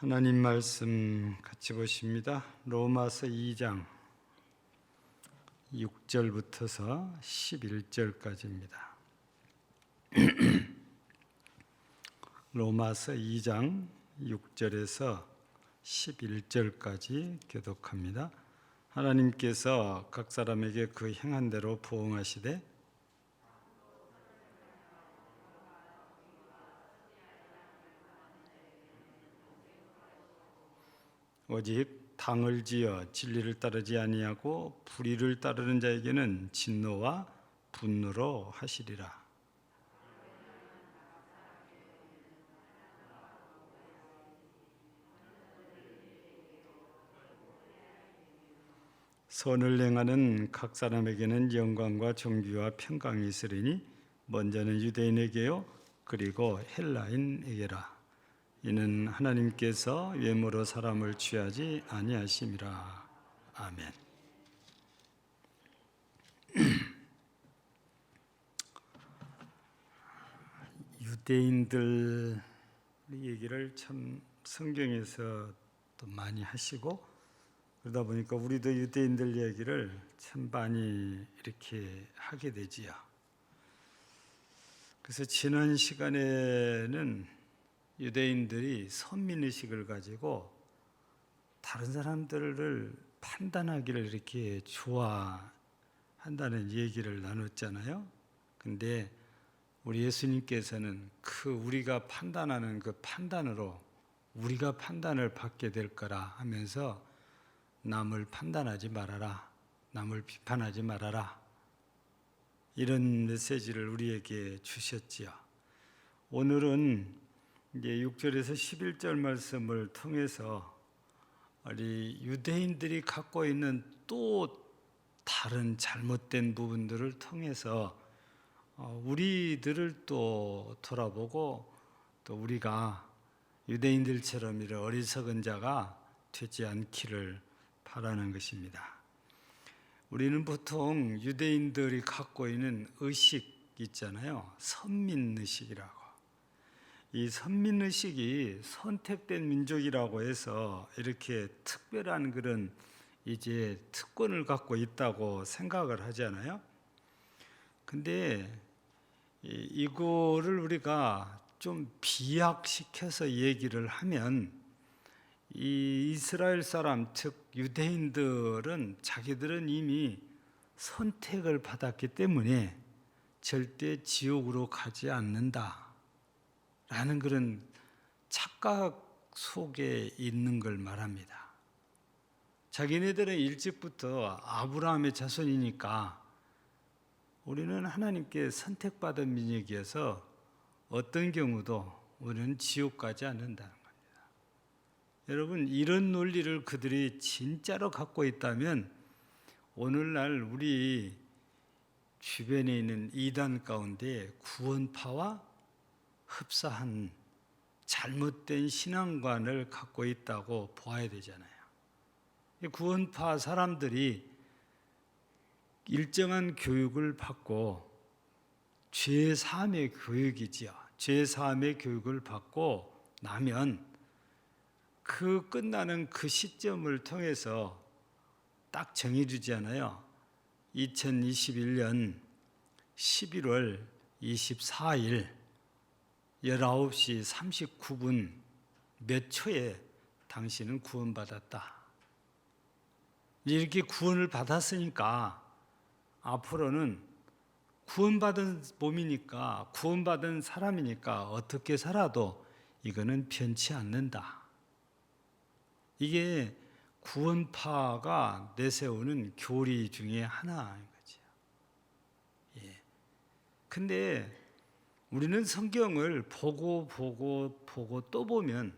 하나님 말씀 같이 보십니다. 로마서 2장 6절부터서 11절까지입니다. 로마서 2장 6절에서 11절까지 교독합니다. 하나님께서 각 사람에게 그 행한 대로 보응하시되 오직 당을 지어 진리를 따르지 아니하고 불의를 따르는 자에게는 진노와 분노로 하시리라. 선을 행하는 각 사람에게는 영광과 존귀와 평강이 있으리니 먼저는 유대인에게요 그리고 헬라인에게라. 이는 하나님께서 외모로 사람을 취하지 아니하심이라. 아멘. 유대인들 얘기를 참 성경에서 또 많이 하시고 그러다 보니까 우리도 유대인들 얘기를 참 많이 이렇게 하게 되지요. 그래서 지난 시간에는 유대인들이 선민의식을 가지고 다른 사람들을 판단하기를 이렇게 좋아한다는 얘기를 나눴잖아요. 근데 우리 예수님께서는 우리가 판단하는 그 판단으로 우리가 판단을 받게 될 거라 하면서 남을 판단하지 말아라, 남을 비판하지 말아라, 이런 메시지를 우리에게 주셨지요. 오늘은 이제 6절에서 11절 말씀을 통해서 우리 유대인들이 갖고 있는 또 다른 잘못된 부분들을 통해서 우리들을 또 돌아보고 또 우리가 유대인들처럼 이런 어리석은 자가 되지 않기를 바라는 것입니다. 우리는 보통 유대인들이 갖고 있는 의식 있잖아요. 선민의식이라고. 이 선민의식이 선택된 민족이라고 해서 이렇게 특별한 그런 이제 특권을 갖고 있다고 생각을 하잖아요. 근데 이거를 우리가 좀 비약시켜서 얘기를 하면 이 이스라엘 사람, 즉 유대인들은 자기들은 이미 선택을 받았기 때문에 절대 지옥으로 가지 않는다 라는 그런 착각 속에 있는 걸 말합니다. 자기네들은 일찍부터 아브라함의 자손이니까 우리는 하나님께 선택받은 민족이어서 어떤 경우도 우리는 지옥 가지 않는다는 겁니다. 여러분, 이런 논리를 그들이 진짜로 갖고 있다면 오늘날 우리 주변에 있는 이단 가운데 구원파와 흡사한 잘못된 신앙관을 갖고 있다고 보아야 되잖아요. 구원파 사람들이 일정한 교육을 받고 죄사함의 교육이지요. 죄사함의 교육을 받고 나면 그 끝나는 그 시점을 통해서 딱 정해주잖아요. 2021년 11월 24일 19시 39분 몇 초에 당신은 구원받았다. 이렇게 구원을 받았으니까 앞으로는 구원받은 몸이니까 구원받은 사람이니까 어떻게 살아도 이거는 변치 않는다. 이게 구원파가 내세우는 교리 중에 하나인 거죠. 예. 근데 우리는 성경을 보고 또 보면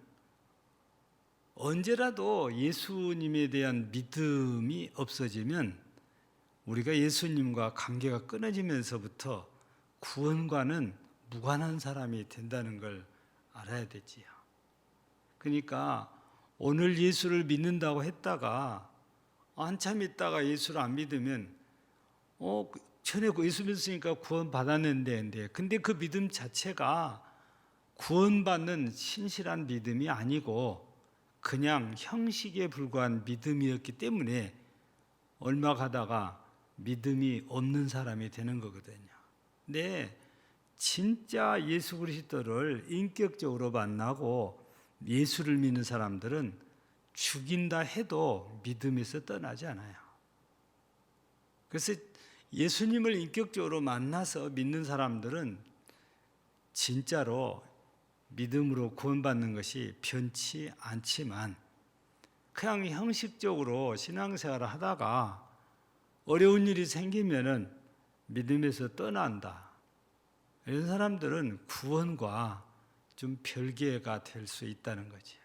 언제라도 예수님에 대한 믿음이 없어지면 우리가 예수님과 관계가 끊어지면서부터 구원과는 무관한 사람이 된다는 걸 알아야 되지요. 그러니까 오늘 예수를 믿는다고 했다가 한참 있다가 예수를 안 믿으면 전에 예수 믿었으니까 구원 받았는데 근데 그 믿음 자체가 구원받는 신실한 믿음이 아니고 그냥 형식에 불과한 믿음이었기 때문에 얼마 가다가 믿음이 없는 사람이 되는 거거든요. 근데 진짜 예수 그리스도를 인격적으로 만나고 예수를 믿는 사람들은 죽인다 해도 믿음에서 떠나지 않아요. 그래서 예수님을 인격적으로 만나서 믿는 사람들은 진짜로 믿음으로 구원받는 것이 변치 않지만 그냥 형식적으로 신앙생활을 하다가 어려운 일이 생기면은 믿음에서 떠난다. 이런 사람들은 구원과 좀 별개가 될 수 있다는 거지요.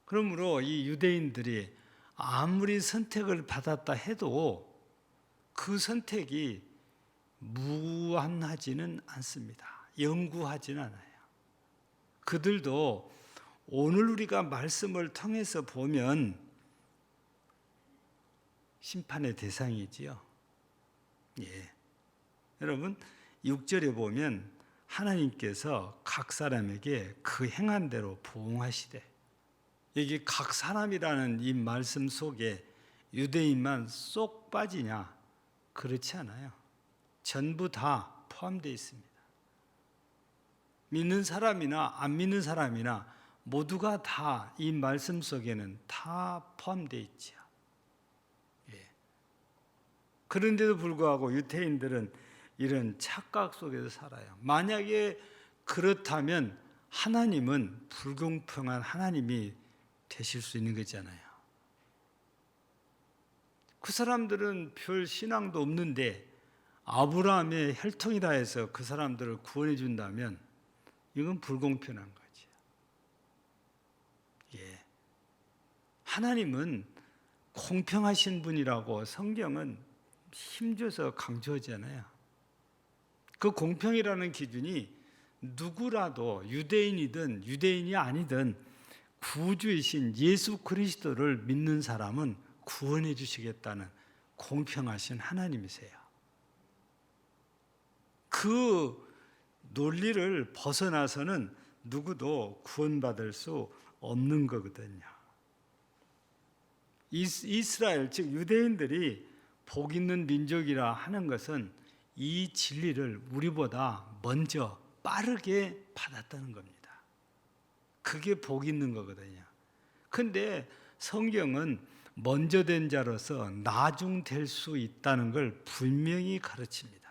그러므로 이 유대인들이 아무리 선택을 받았다 해도 그 선택이 무한하지는 않습니다. 영구하지는 않아요. 그들도 오늘 우리가 말씀을 통해서 보면 심판의 대상이지요. 예. 여러분 6절에 보면 하나님께서 각 사람에게 그 행한 대로 보응하시되, 여기 각 사람이라는 이 말씀 속에 유대인만 쏙 빠지냐? 그렇지 않아요. 전부 다 포함되어 있습니다. 믿는 사람이나 안 믿는 사람이나 모두가 다 이 말씀 속에는 다 포함되어 있지요. 예. 그런데도 불구하고 유대인들은 이런 착각 속에서 살아요. 만약에 그렇다면 하나님은 불공평한 하나님이 되실 수 있는 거잖아요. 그 사람들은 별 신앙도 없는데 아브라함의 혈통이라 해서 그 사람들을 구원해 준다면 이건 불공평한 거지. 예. 하나님은 공평하신 분이라고 성경은 힘줘서 강조하잖아요. 그 공평이라는 기준이 누구라도 유대인이든 유대인이 아니든 구주이신 예수 그리스도를 믿는 사람은 구원해 주시겠다는 공평하신 하나님이세요. 그 논리를 벗어나서는 누구도 구원받을 수 없는 거거든요. 이스라엘 즉 유대인들이 복 있는 민족이라 하는 것은 이 진리를 우리보다 먼저 빠르게 받았다는 겁니다. 그게 복 있는 거거든요. 근데 성경은 먼저 된 자로서 나중될 수 있다는 걸 분명히 가르칩니다.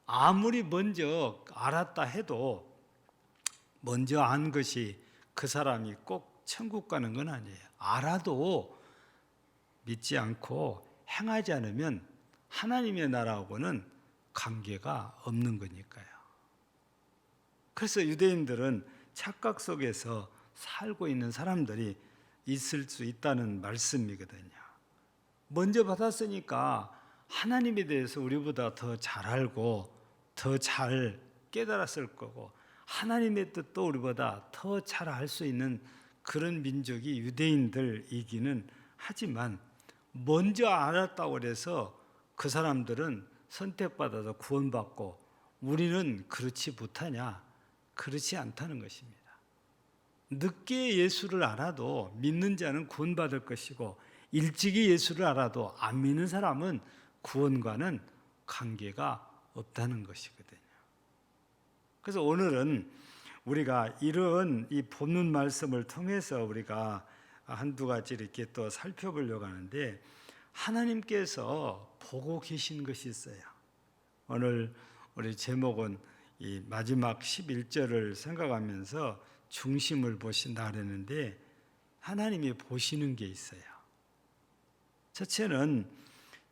아무리 먼저 알았다 해도 먼저 안 것이 그 사람이 꼭 천국 가는 건 아니에요. 알아도 믿지 않고 행하지 않으면 하나님의 나라하고는 관계가 없는 거니까요. 그래서 유대인들은 착각 속에서 살고 있는 사람들이 있을 수 있다는 말씀이거든요. 먼저 받았으니까 하나님에 대해서 우리보다 더 잘 알고 더 잘 깨달았을 거고 하나님의 뜻도 우리보다 더 잘 알 수 있는 그런 민족이 유대인들이기는 하지만 먼저 알았다고 해서 그 사람들은 선택받아서 구원받고 우리는 그렇지 못하냐? 그렇지 않다는 것입니다. 늦게 예수를 알아도 믿는 자는 구원받을 것이고 일찍이 예수를 알아도 안 믿는 사람은 구원과는 관계가 없다는 것이거든요. 그래서 오늘은 우리가 이런 이 본문 말씀을 통해서 우리가 한두 가지 이렇게 또 살펴보려고 하는데 하나님께서 보고 계신 것이 있어요. 오늘 우리 제목은 이 마지막 11절을 생각하면서 중심을 보신다 그랬는데 하나님이 보시는 게 있어요. 첫째는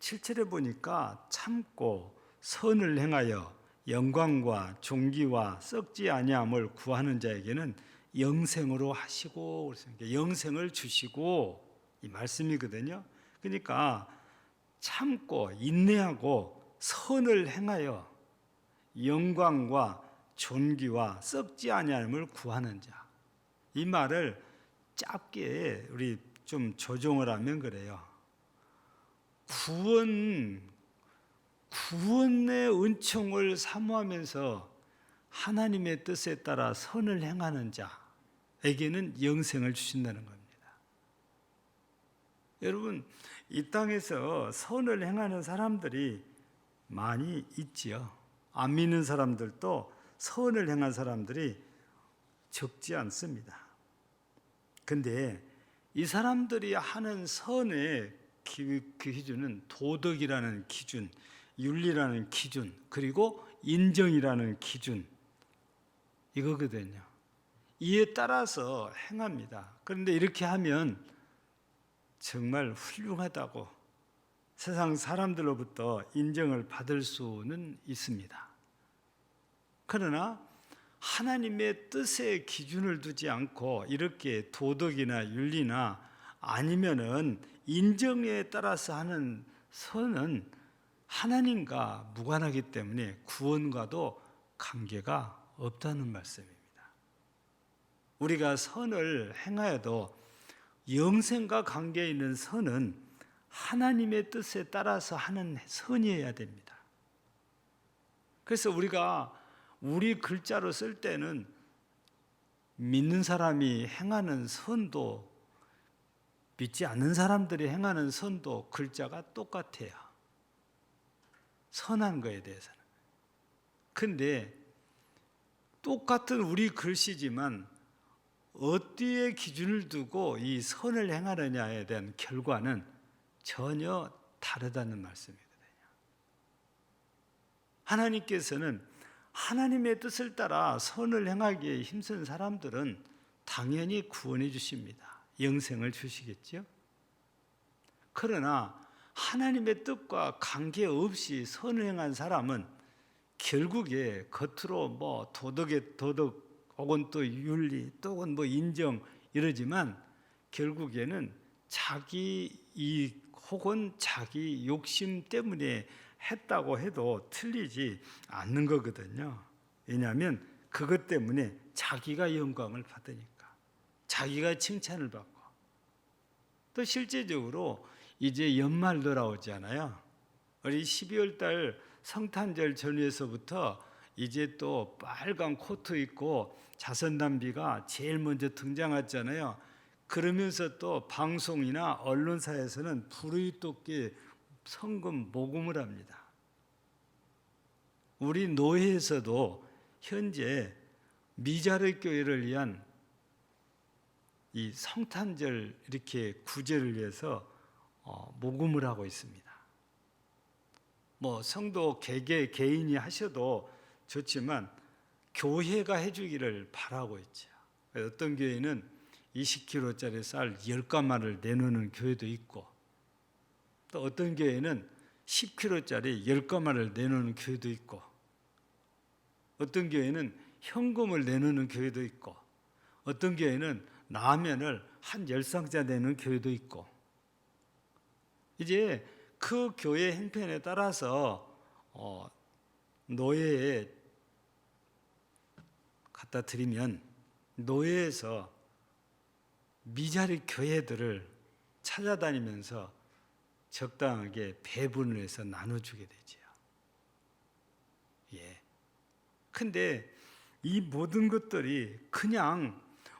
7절에 보니까 참고 선을 행하여 영광과 존귀와 썩지 아니함을 구하는 자에게는 영생으로 하시고 영생을 주시고 이 말씀이거든요. 그러니까 참고 인내하고 선을 행하여 영광과 존귀와 썩지 아니함을 구하는 자. 이 말을 짧게 우리 좀 조정을 하면 그래요. 구원의 은총을 사모하면서 하나님의 뜻에 따라 선을 행하는 자에게는 영생을 주신다는 겁니다. 여러분, 이 땅에서 선을 행하는 사람들이 많이 있지요. 안 믿는 사람들도 선을 행한 사람들이 적지 않습니다. 근데 이 사람들이 하는 선의 기준은 도덕이라는 기준, 윤리라는 기준, 그리고 인정이라는 기준, 이거거든요. 이에 따라서 행합니다. 그런데 이렇게 하면 정말 훌륭하다고 세상 사람들로부터 인정을 받을 수는 있습니다. 그러나 하나님의 뜻에 기준을 두지 않고 이렇게 도덕이나 윤리나 아니면은 인정에 따라서 하는 선은 하나님과 무관하기 때문에 구원과도 관계가 없다는 말씀입니다. 우리가 선을 행하여도 영생과 관계 있는 선은 하나님의 뜻에 따라서 하는 선이어야 됩니다. 그래서 우리가 우리 글자로 쓸 때는 믿는 사람이 행하는 선도 믿지 않는 사람들이 행하는 선도 글자가 똑같아요. 선한 거에 대해서는. 근데 똑같은 우리 글씨지만 어디에 기준을 두고 이 선을 행하느냐에 대한 결과는 전혀 다르다는 말씀이거든요. 하나님께서는 하나님의 뜻을 따라 선을 행하기에 힘쓴 사람들은 당연히 구원해 주십니다. 영생을 주시겠죠. 그러나 하나님의 뜻과 관계없이 선을 행한 사람은 결국에 겉으로 도덕 혹은 또 윤리 또는 인정 이러지만 결국에는 자기 이익 혹은 자기 욕심 때문에 했다고 해도 틀리지 않는 거거든요. 왜냐하면 그것 때문에 자기가 영광을 받으니까, 자기가 칭찬을 받고, 또 실제적으로 이제 연말 돌아오잖아요. 우리 12월 달 성탄절 전후에서부터 이제 또 빨간 코트 입고 자선단비가 제일 먼저 등장했잖아요. 그러면서 또 방송이나 언론사에서는 부르이웃돕게 성금 모금을 합니다. 우리 노회에서도 현재 미자르 교회를 위한 이 성탄절 이렇게 구제를 위해서 모금을 하고 있습니다. 성도 개인이 하셔도 좋지만 교회가 해주기를 바라고 있죠. 어떤 교회는 20kg짜리 쌀 10가마를 내놓는 교회도 있고, 또 어떤 교회는 10kg짜리 10가마를 내놓는 교회도 있고, 어떤 교회는 현금을 내놓는 교회도 있고, 어떤 교회는 라면을 한 10상자 내는 교회도 있고, 이제 그 교회 행편에 따라서 노예에 갖다 드리면 노예에서 미자리 교회들을 찾아다니면서 적당하게 배분을 해서 나눠주게 되지요. 예. 근데 이 모든 것들이 그냥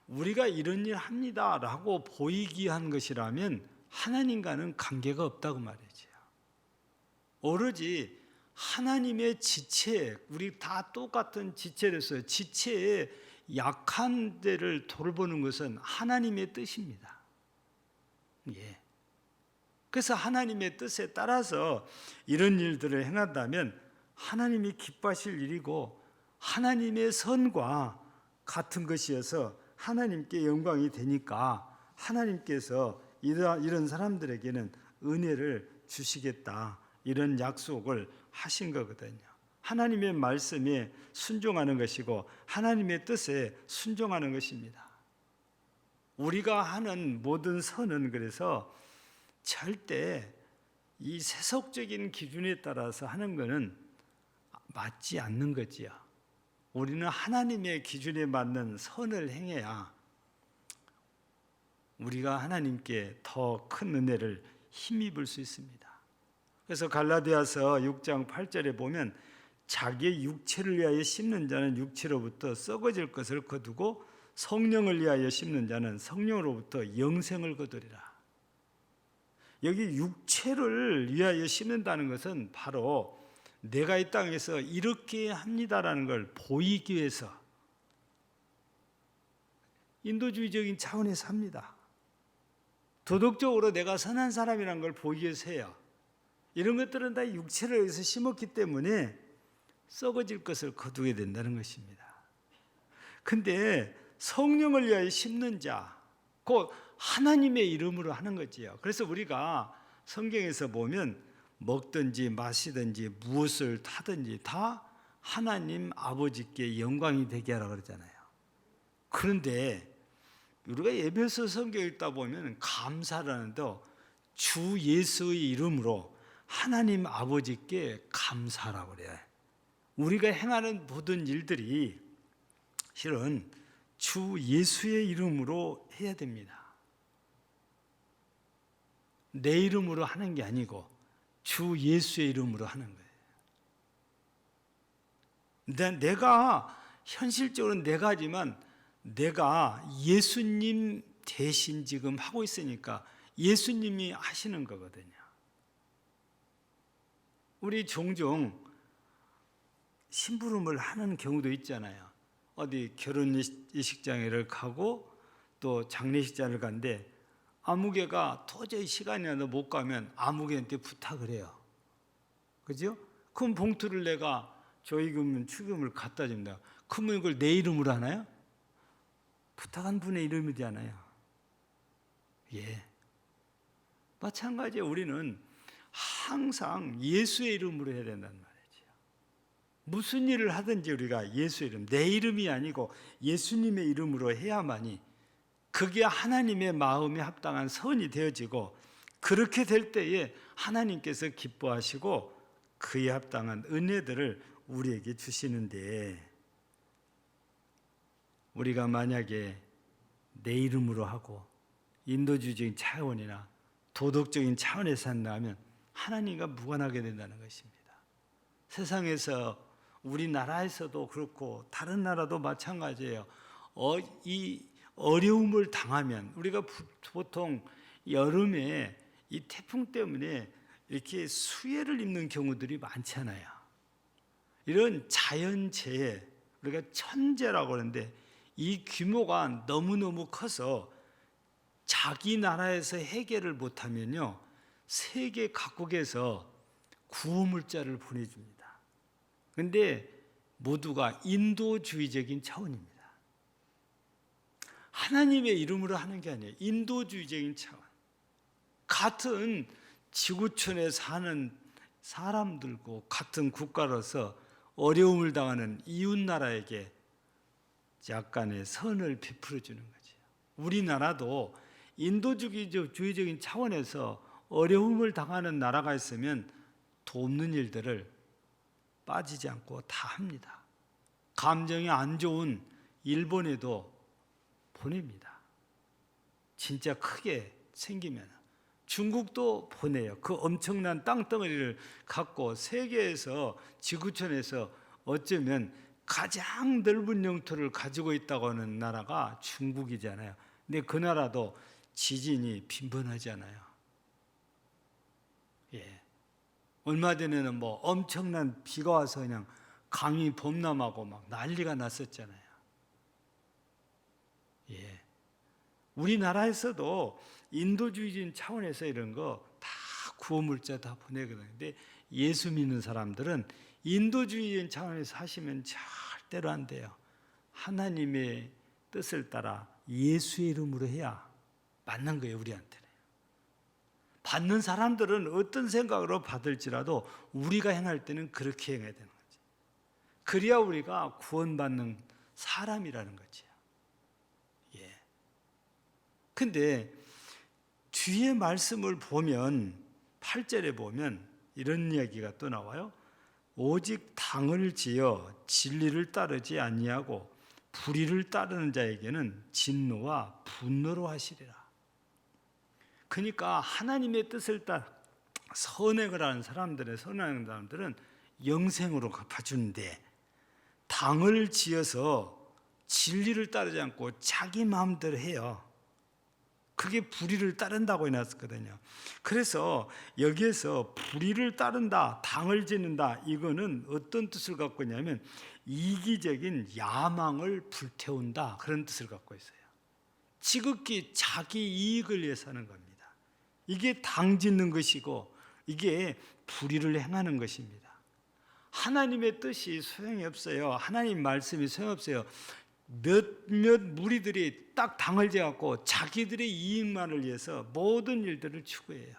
우리가 이런 일 합니다라고 보이기 한 것이라면 하나님과는 관계가 없다고 말이죠. 오로지 하나님의 지체, 우리 다 똑같은 지체로서 지체의 약한 데를 돌보는 것은 하나님의 뜻입니다. 예. 그래서 하나님의 뜻에 따라서 이런 일들을 행한다면 하나님이 기뻐하실 일이고 하나님의 선과 같은 것이어서 하나님께 영광이 되니까 하나님께서 이런 사람들에게는 은혜를 주시겠다, 이런 약속을 하신 거거든요. 하나님의 말씀에 순종하는 것이고 하나님의 뜻에 순종하는 것입니다. 우리가 하는 모든 선은 그래서 절대 이 세속적인 기준에 따라서 하는 것은 맞지 않는 거지요. 우리는 하나님의 기준에 맞는 선을 행해야 우리가 하나님께 더 큰 은혜를 힘입을 수 있습니다. 그래서 갈라디아서 6장 8절에 보면 자기의 육체를 위하여 심는 자는 육체로부터 썩어질 것을 거두고 성령을 위하여 심는 자는 성령으로부터 영생을 거두리라. 여기 육체를 위하여 심는다는 것은 바로 내가 이 땅에서 이렇게 합니다라는 걸 보이기 위해서 인도주의적인 차원에서 합니다. 도덕적으로 내가 선한 사람이라는 걸 보이기 위해서 해요. 이런 것들은 다 육체를 위해서 심었기 때문에 썩어질 것을 거두게 된다는 것입니다. 근데 성령을 위하여 심는 자, 곧 하나님의 이름으로 하는 거지요. 그래서 우리가 성경에서 보면 먹든지 마시든지 무엇을 타든지 다 하나님 아버지께 영광이 되게 하라 그러잖아요. 그런데 우리가 에베소 성경 읽다 보면 감사를 하는데 주 예수의 이름으로 하나님 아버지께 감사하라고 그래요. 우리가 행하는 모든 일들이 실은 주 예수의 이름으로 해야 됩니다. 내 이름으로 하는 게 아니고 주 예수의 이름으로 하는 거예요. 내가 현실적으로는 내가 하지만 내가 예수님 대신 지금 하고 있으니까 예수님이 하시는 거거든요. 우리 종종 심부름을 하는 경우도 있잖아요. 어디 결혼예식장에를 가고 또 장례식장을 간데 아무개가 도저히 시간이 나도 못 가면 아무개한테 부탁을 해요. 그죠? 그럼 봉투를 내가 조의금, 축의금을 갖다 줍니다. 그러면 이걸 내 이름으로 하나요? 부탁한 분의 이름이잖아요. 예. 마찬가지에 우리는 항상 예수의 이름으로 해야 된단 말이에요. 무슨 일을 하든지 우리가 예수의 이름, 내 이름이 아니고 예수님의 이름으로 해야만이 그게 하나님의 마음에 합당한 선이 되어지고 그렇게 될 때에 하나님께서 기뻐하시고 그에 합당한 은혜들을 우리에게 주시는데 우리가 만약에 내 이름으로 하고 인도주의적인 차원이나 도덕적인 차원에서 한다면 하나님과 무관하게 된다는 것입니다. 세상에서 우리나라에서도 그렇고 다른 나라도 마찬가지예요. 이 어려움을 당하면 우리가 보통 여름에 이 태풍 때문에 이렇게 수해를 입는 경우들이 많잖아요. 이런 자연재해, 우리가 천재라고 하는데 이 규모가 너무너무 커서 자기 나라에서 해결을 못하면요 세계 각국에서 구호물자를 보내줍니다. 그런데 모두가 인도주의적인 차원입니다. 하나님의 이름으로 하는 게 아니에요. 인도주의적인 차원. 같은 지구촌에 사는 사람들과 같은 국가로서 어려움을 당하는 이웃나라에게 약간의 선을 베풀어 주는 거죠. 우리나라도 인도주의적인 차원에서 어려움을 당하는 나라가 있으면 돕는 일들을 빠지지 않고 다 합니다. 감정이 안 좋은 일본에도 보냅니다. 진짜 크게 생기면 중국도 보내요. 그 엄청난 땅덩어리를 갖고 세계에서 지구촌에서 어쩌면 가장 넓은 영토를 가지고 있다고 하는 나라가 중국이잖아요. 근데 그 나라도 지진이 빈번하잖아요. 예. 얼마 전에는 뭐 엄청난 비가 와서 그냥 강이 범람하고 막 난리가 났었잖아요. 예. 우리나라에서도 인도주의적인 차원에서 이런 거 다 구호물자 다 보내거든요. 근데 예수 믿는 사람들은 인도주의적인 차원에서 하시면 절대로 안 돼요. 하나님의 뜻을 따라 예수의 이름으로 해야 맞는 거예요, 우리한테는. 받는 사람들은 어떤 생각으로 받을지라도 우리가 행할 때는 그렇게 행해야 되는 거지. 그래야 우리가 구원받는 사람이라는 거죠. 예. 근데 뒤에 말씀을 보면 8절에 보면 이런 이야기가 또 나와요. 오직 당을 지어 진리를 따르지 아니하고 불의를 따르는 자에게는 진노와 분노로 하시리라. 그러니까 하나님의 뜻을 따라 선행을 하는 사람들은 영생으로 갚아주는데 당을 지어서 진리를 따르지 않고 자기 마음대로 해요. 그게 불의를 따른다고 해놨거든요. 그래서 여기에서 불의를 따른다, 당을 짓는다, 이거는 어떤 뜻을 갖고 있냐면 이기적인 야망을 불태운다, 그런 뜻을 갖고 있어요. 지극히 자기 이익을 위해서 하는 겁니다. 이게 당 짓는 것이고 이게 불의를 행하는 것입니다. 하나님의 뜻이 소용이 없어요. 하나님 말씀이 소용없어요. 몇몇 무리들이 딱 당을 지어갖고 자기들의 이익만을 위해서 모든 일들을 추구해요.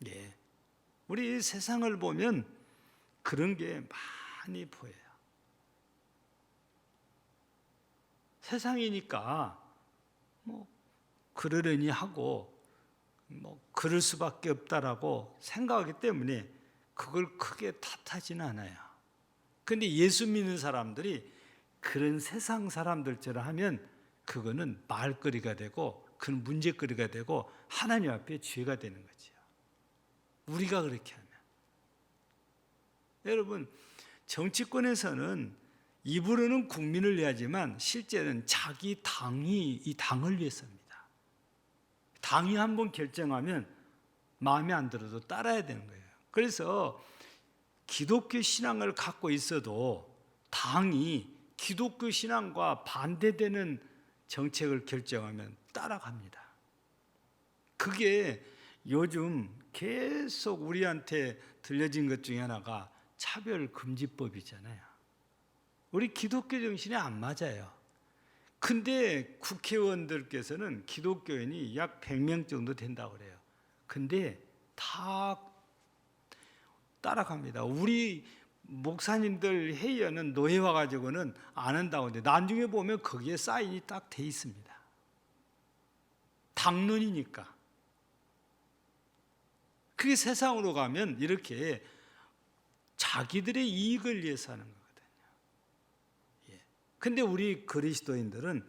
예, 우리 세상을 보면 그런 게 많이 보여요. 세상이니까 뭐 그러려니 하고 뭐 그럴 수밖에 없다라고 생각하기 때문에 그걸 크게 탓하지는 않아요. 근데 예수 믿는 사람들이 그런 세상 사람들처럼 하면 그거는 말거리가 되고 그건 문제거리가 되고 하나님 앞에 죄가 되는 거죠. 우리가 그렇게 하면. 여러분, 정치권에서는 입으로는 국민을 위하지만 실제는 자기 당이 이 당을 위해서입니다. 당이 한번 결정하면 마음에 안 들어도 따라야 되는 거예요. 그래서 기독교 신앙을 갖고 있어도 당이 기독교 신앙과 반대되는 정책을 결정하면 따라갑니다. 그게 요즘 계속 우리한테 들려진 것 중에 하나가 차별금지법이잖아요. 우리 기독교 정신에 안 맞아요. 근데 국회의원들께서는 기독교인이 약 100명 정도 된다고 그래요. 근데 다 따라갑니다. 우리 목사님들 회의는 노예 와가지고는 안 한다고 하는데 나중에 보면 거기에 사인이 딱 돼 있습니다. 당론이니까. 그게 세상으로 가면 이렇게 자기들의 이익을 위해서 하는 거거든요. 예. 근데 우리 그리스도인들은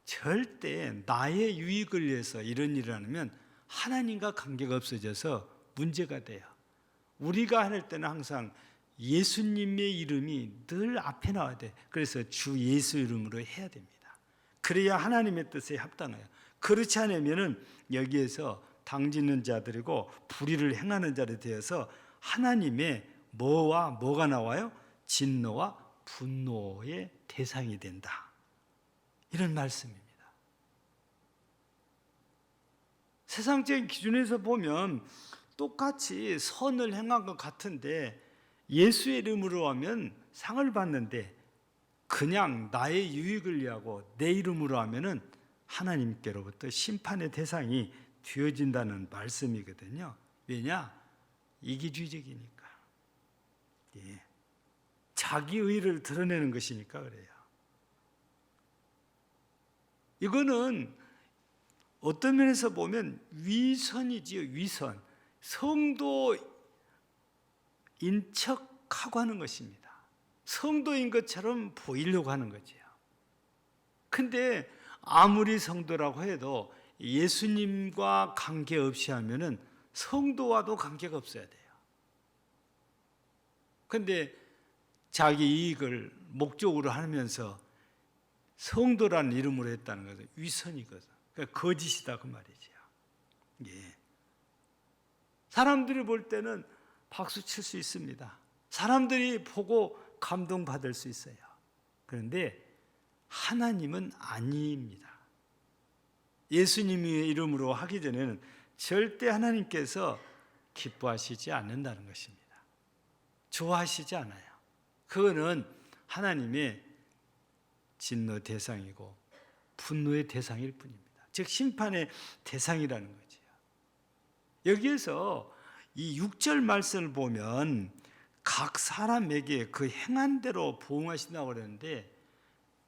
절대 나의 유익을 위해서 이런 일을 하면 하나님과 관계가 없어져서 문제가 돼요. 우리가 할 때는 항상 예수님의 이름이 늘 앞에 나와야 돼. 그래서 주 예수 이름으로 해야 됩니다. 그래야 하나님의 뜻에 합당해요. 그렇지 않으면은 여기에서 당짓는 자들이고 불의를 행하는 자들이 되어서 하나님의 뭐와 뭐가 나와요? 진노와 분노의 대상이 된다. 이런 말씀입니다. 세상적인 기준에서 보면 똑같이 선을 행한 것 같은데 예수의 이름으로 하면 상을 받는데 그냥 나의 유익을 위하고 내 이름으로 하면은 하나님께로부터 심판의 대상이 되어진다는 말씀이거든요. 왜냐? 이기주의적이니까. 예. 자기 의를 드러내는 것이니까 그래요. 이거는 어떤 면에서 보면 위선이지요. 위선. 성도인 척하고 하는 것입니다. 성도인 것처럼 보이려고 하는 거죠. 근데 아무리 성도라고 해도 예수님과 관계없이 하면은 성도와도 관계가 없어야 돼요. 근데 자기 이익을 목적으로 하면서 성도라는 이름으로 했다는 것은 위선이거든. 그러니까 거짓이다 그 말이죠. 예. 사람들이 볼 때는 박수 칠 수 있습니다. 사람들이 보고 감동받을 수 있어요. 그런데 하나님은 아닙니다. 예수님의 이름으로 하기 전에는 절대 하나님께서 기뻐하시지 않는다는 것입니다. 좋아하시지 않아요. 그거는 하나님의 진노 대상이고 분노의 대상일 뿐입니다. 즉 심판의 대상이라는 거죠. 여기에서 이 6절 말씀을 보면 각 사람에게 그 행한 대로 보응하신다고 그러는데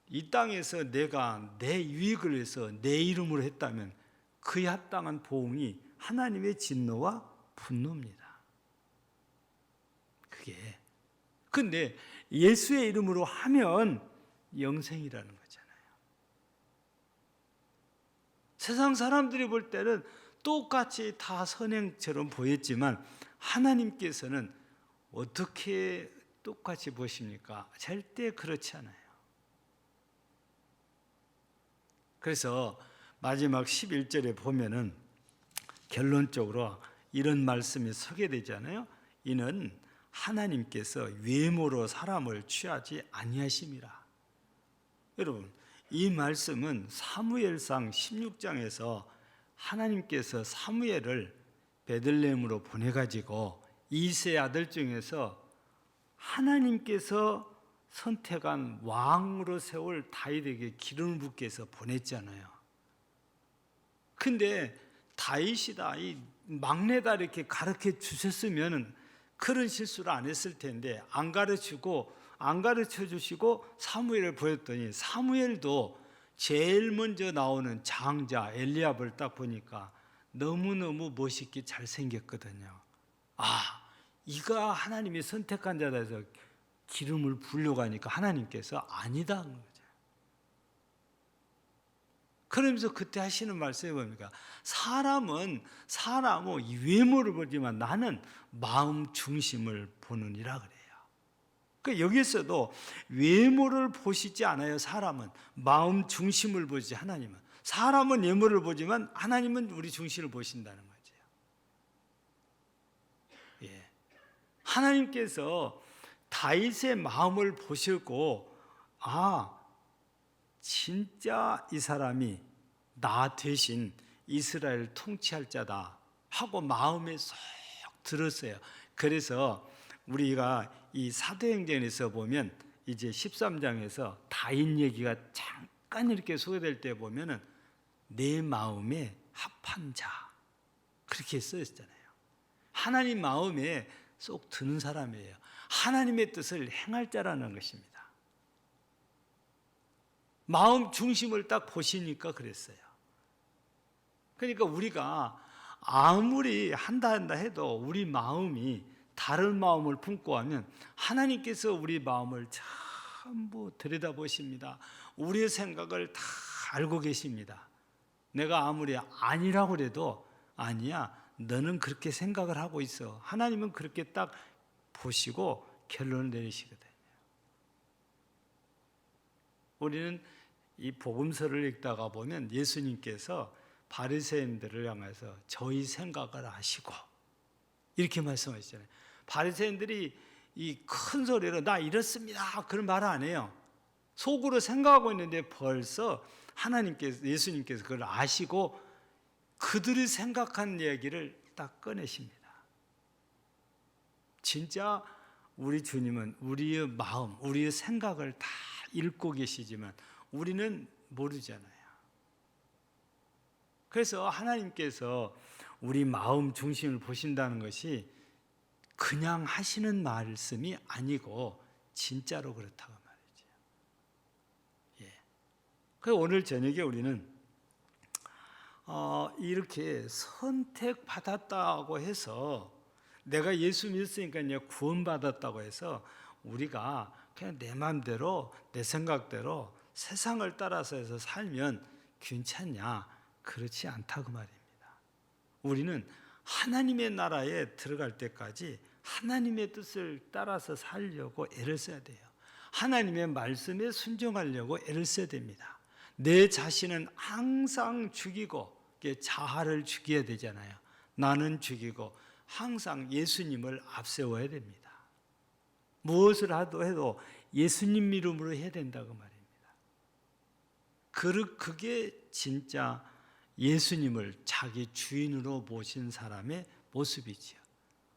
이 땅에서 내가 내 유익을 위해서 내 이름으로 했다면 그에 합당한 보응이 하나님의 진노와 분노입니다. 그게. 근데 예수의 이름으로 하면 영생이라는 거잖아요. 세상 사람들이 볼 때는 똑같이 다 선행처럼 보였지만 하나님께서는 어떻게 똑같이 보십니까? 절대 그렇지 않아요. 그래서 마지막 11절에 보면은 결론적으로 이런 말씀이 소개되잖아요. 이는 하나님께서 외모로 사람을 취하지 아니하심이라. 여러분, 이 말씀은 사무엘상 16장에서 하나님께서 사무엘을 베들레헴으로 보내가지고 이세 아들 중에서 하나님께서 선택한 왕으로 세울 다윗에게 기름을 붓게 해서 보냈잖아요. 근데 다윗이다, 이 막내다 이렇게 가르쳐 주셨으면 그런 실수를 안 했을 텐데 안 가르쳐 주시고 사무엘을 보였더니 사무엘도 제일 먼저 나오는 장자 엘리압을 딱 보니까 너무너무 멋있게 잘생겼거든요. 아, 이가 하나님이 선택한 자다 해서 기름을 부으려고 하니까 하나님께서 아니다 한 거죠. 그러면서 그때 하시는 말씀이 뭡니까? 사람은 외모를 보지만 나는 마음 중심을 보느니라 그래요. 그러니까 여기서도 외모를 보시지 않아요. 사람은 마음 중심을 보지, 하나님은. 사람은 외모를 보지만 하나님은 우리 중심을 보신다는 거죠. 예. 하나님께서 다윗의 마음을 보시고 진짜 이 사람이 나 대신 이스라엘 통치할 자다 하고 마음에 쏙 들었어요. 그래서 우리가 이 사도행전에서 보면 이제 13장에서 다윗 얘기가 잠깐 이렇게 소개될 때 보면은 내 마음에 합한 자 그렇게 써있잖아요. 하나님 마음에 쏙 드는 사람이에요. 하나님의 뜻을 행할 자라는 것입니다. 마음 중심을 딱 보시니까 그랬어요. 그러니까 우리가 아무리 한다 해도 우리 마음이 다른 마음을 품고 하면 하나님께서 우리 마음을 전부 들여다보십니다. 우리의 생각을 다 알고 계십니다. 내가 아무리 아니라고 해도 아니야, 너는 그렇게 생각을 하고 있어. 하나님은 그렇게 딱 보시고 결론을 내리시거든요. 우리는 이 복음서를 읽다가 보면 예수님께서 바리새인들을 향해서 저희 생각을 아시고 이렇게 말씀하시잖아요. 바리새인들이 이 큰 소리로 나 이렇습니다 그런 말 안 해요. 속으로 생각하고 있는데 벌써 예수님께서 그걸 아시고 그들이 생각한 얘기를 딱 꺼내십니다. 진짜 우리 주님은 우리의 마음, 우리의 생각을 다 읽고 계시지만 우리는 모르잖아요. 그래서 하나님께서 우리 마음 중심을 보신다는 것이 그냥 하시는 말씀이 아니고 진짜로 그렇다고 말이죠. 예. 그래서 오늘 저녁에 우리는 이렇게 선택받았다고 해서 내가 예수 믿었으니까 구원받았다고 해서 우리가 그냥 내 마음대로 내 생각대로 세상을 따라서 해서 살면 괜찮냐? 그렇지 않다고 말입니다. 우리는 하나님의 나라에 들어갈 때까지 하나님의 뜻을 따라서 살려고 애를 써야 돼요. 하나님의 말씀에 순종하려고 애를 써야 됩니다. 내 자신은 항상 죽이고 자아를 죽여야 되잖아요. 나는 죽이고 항상 예수님을 앞세워야 됩니다. 무엇을 해도 예수님 이름으로 해야 된다고 말입니다. 그게 진짜 예수님을 자기 주인으로 모신 사람의 모습이지요.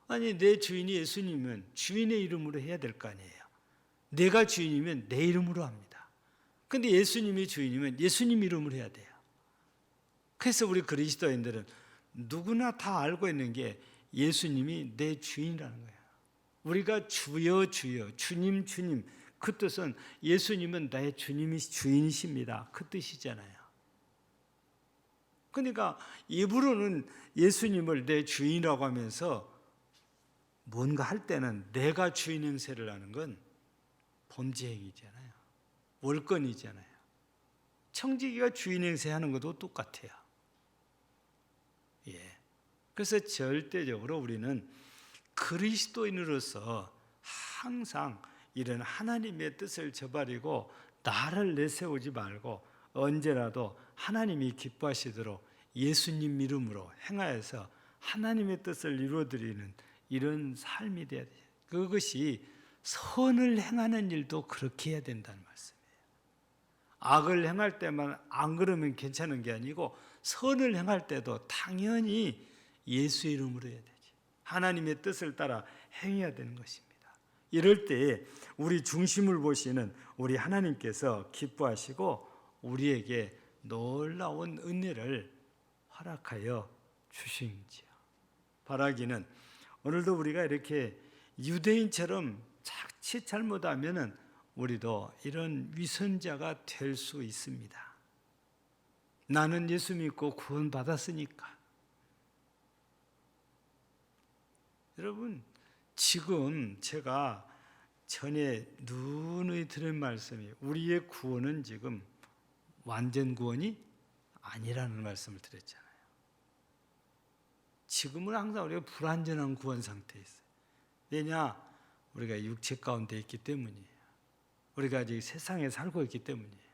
아니, 내 주인이 예수님은 주인의 이름으로 해야 될 거 아니에요. 내가 주인이면 내 이름으로 합니다. 근데 예수님이 주인이면 예수님 이름으로 해야 돼요. 그래서 우리 그리스도인들은 누구나 다 알고 있는 게 예수님이 내 주인이라는 거예요. 우리가 주여 주님 그 뜻은 예수님은 나의 주인이십니다. 그 뜻이잖아요. 그러니까 입으로는 예수님을 내 주인이라고 하면서 뭔가 할 때는 내가 주인 행세를 하는 건 범죄 행위잖아요. 월권이잖아요. 청지기가 주인 행세하는 것도 똑같아요. 예. 그래서 절대적으로 우리는 그리스도인으로서 항상 이런 하나님의 뜻을 저버리고 나를 내세우지 말고 언제라도 하나님이 기뻐하시도록 예수님 이름으로 행하여서 하나님의 뜻을 이루어드리는 이런 삶이 돼야 돼요. 그것이 선을 행하는 일도 그렇게 해야 된다는 말씀이에요. 악을 행할 때만 안 그러면 괜찮은 게 아니고 선을 행할 때도 당연히 예수 이름으로 해야 되지. 하나님의 뜻을 따라 행해야 되는 것입니다. 이럴 때 우리 중심을 보시는 우리 하나님께서 기뻐하시고 우리에게 놀라운 은혜를 허락하여 주신지요. 바라기는 오늘도 우리가 이렇게 유대인처럼 자칫 잘못하면은 우리도 이런 위선자가 될 수 있습니다. 나는 예수 믿고 구원받았으니까. 여러분, 지금 제가 전에 누누이 들은 말씀이 우리의 구원은 지금 완전 구원이 아니라는 말씀을 드렸잖아요. 지금은 항상 우리가 불완전한 구원 상태에 있어요. 왜냐? 우리가 육체 가운데 있기 때문이에요. 우리가 아직 세상에 살고 있기 때문이에요.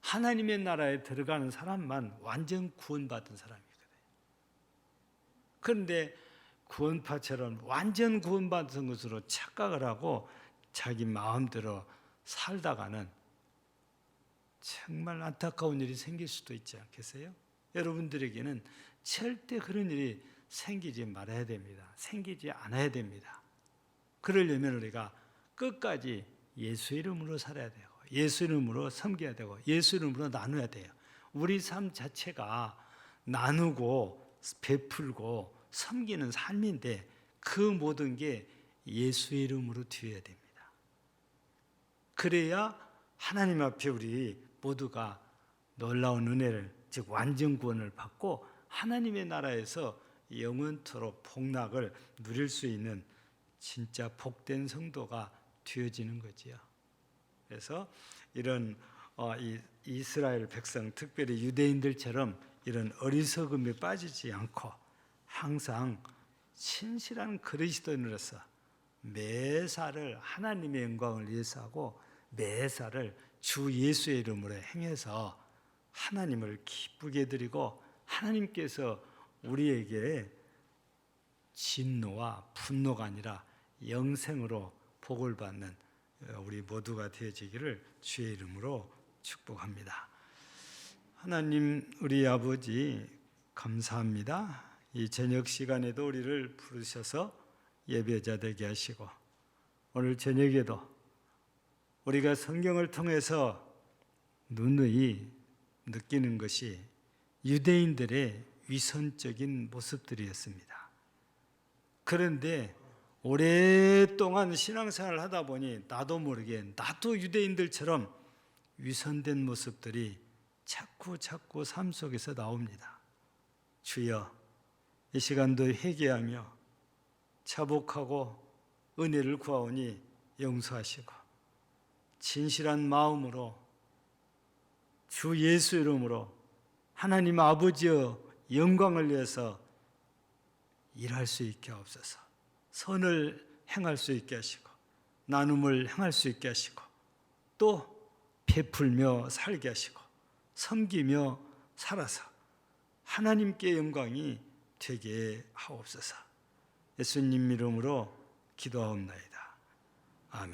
하나님의 나라에 들어가는 사람만 완전 구원받은 사람이거든요. 그런데 구원파처럼 완전 구원받은 것으로 착각을 하고 자기 마음대로 살다가는 정말 안타까운 일이 생길 수도 있지 않겠어요? 여러분들에게는 절대 그런 일이 생기지 말아야 됩니다. 생기지 않아야 됩니다. 그러려면 우리가 끝까지 예수 이름으로 살아야 되고 예수 이름으로 섬겨야 되고 예수 이름으로 나눠야 돼요. 우리 삶 자체가 나누고 베풀고 섬기는 삶인데 그 모든 게 예수 이름으로 되어야 됩니다. 그래야 하나님 앞에 우리 모두가 놀라운 은혜를, 즉 완전 구원을 받고 하나님의 나라에서 영원토록 복락을 누릴 수 있는 진짜 복된 성도가 되어지는 거지요. 그래서 이런 이스라엘 백성, 특별히 유대인들처럼 이런 어리석음에 빠지지 않고 항상 신실한 그리스도인으로서 매사를 하나님의 영광을 위해서 하고 매사를 주 예수의 이름으로 행해서 하나님을 기쁘게 드리고 하나님께서 우리에게 진노와 분노가 아니라 영생으로 복을 받는 우리 모두가 되어지기를 주의 이름으로 축복합니다. 하나님 우리 아버지 감사합니다. 이 저녁 시간에도 우리를 부르셔서 예배자 되게 하시고 오늘 저녁에도 우리가 성경을 통해서 누누이 느끼는 것이 유대인들의 위선적인 모습들이었습니다. 그런데 오랫동안 신앙생활을 하다 보니 나도 모르게 나도 유대인들처럼 위선된 모습들이 자꾸 삶 속에서 나옵니다. 주여, 이 시간도 회개하며 자복하고 은혜를 구하오니 용서하시고 진실한 마음으로 주 예수 이름으로 하나님 아버지의 영광을 위해서 일할 수 있게 하옵소서. 선을 행할 수 있게 하시고 나눔을 행할 수 있게 하시고 또 베풀며 살게 하시고 섬기며 살아서 하나님께 영광이 되게 하옵소서. 예수님 이름으로 기도하옵나이다.